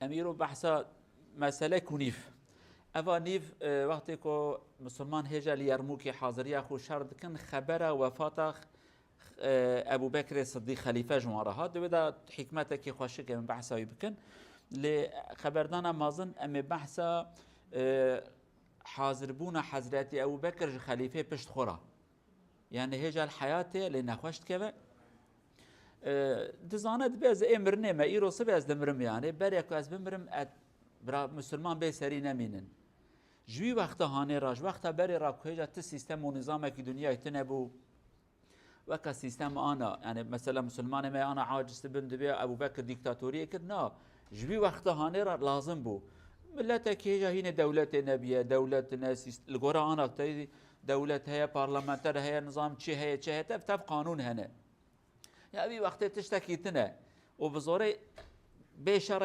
اميرو بحثا مسألة كونيف اوا نيف وقتی که مسلمان هجا لیرموکی حاضری خو شرد کن خبر وفات ابو بكر الصديق خليفه جمهورها دودا حكمتك خوشك من بحثا يبكن لخبردانا مازن ام بحثا حاضر بونا حضرت ابو بكر خليفه پشت خورا يعني هجا الحياه لنا خوشت كبه دزانت باز امرنه ما ايرو سباز دمرم يعني بريك از بمرم برا مسلمان به سری نمینن جوی وقت هانه راج وقت بری را که جات سیستم و نظام کی دنیا تنبو وک سیستم آنا يعني مثلا مسلمان ما انا عاجز بند بیا ابو بکر دیکتاتوری کرد نه جوی وقت هانه را لازم بو ملت کی جا هین دولت نبیه دولت ناس الگورا انا تای دولت هي پارلمانتر هي نظام چه هي چه تف قانون هنه یا ابي وقت تشتكيتنا وبزوري بشر